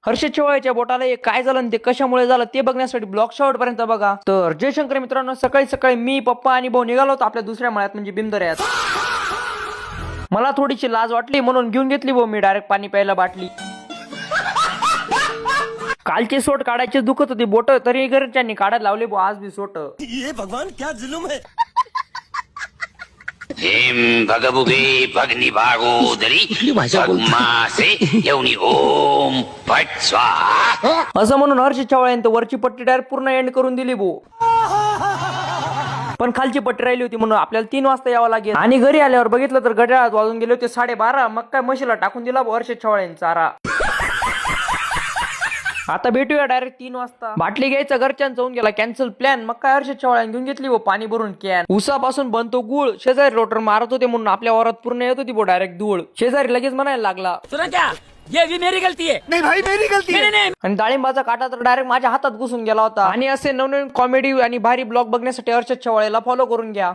हर्षद शेवाळ्याच्या बोटाला हे काय झालं आणि ते कशामुळे झालं ते बघण्यासाठी ब्लॉग शेवटपर्यंत बघा. तर जयशंकर मित्रांनो, सकाळी सकाळी मी पप्पा आणि भाऊ निघालो होतो आपल्या दुसऱ्या मळ्यात म्हणजे बिंदऱ्यात. मला थोडीशी लाज वाटली म्हणून घेऊन घेतली भाऊ मी डायरेक्ट पाणी प्यायला बाटली. कालची सोट काढायची दुखत होती बोट, तरी घरच्यांनी काढायला लावले भाऊ आज बी सोट. ये भगवान क्या जुलुम है. हेम भगभुगे भगनी भागोदरी भगमासे येऊनी ओम फट स्वाहा. असं म्हणून हर्षद शेवाळ्यांनी वरची पट्टी डायरेक्ट पूर्ण एंड करून दिली भाऊ. पण खालची पट्टी राहिली होती म्हणून आपल्याला 3 वाजता यावं लागेल. आणि घरी आल्यावर बघितलं तर घड्याळात वाजून गेले होते 12:30. मग काय म्हशीला टाकून दिला हर्षद शेवाळ्यांचा चारा. आता भेटूया डायरेक्ट 3 वाजता. बाटली घ्यायचा घरच्यांचा जाऊन गेला कॅन्सल प्लॅन. मग काय हर्षद शेवाळ्यांनी घेऊन घेतली वो पाणी भरून कॅन. उसापासून बनतो गुळ. शेजारी रोटर मारत होते म्हणून आपल्या वरात पूर्ण येत होती डायरेक्ट धूळ. शेजारी लगेच म्हणायला लागला, सुना क्या, ये भी मेरी गलती है. नहीं भाई मेरी गलती है. नहीं. आणि डाळिंबाचा काटा तर डायरेक्ट माझ्या हातात घुसून गेला होता. आणि असे नवनवीन कॉमेडी आणि भारी ब्लॉग बघण्यासाठी हर्षद शेवाळ्याला फॉलो करून घ्या.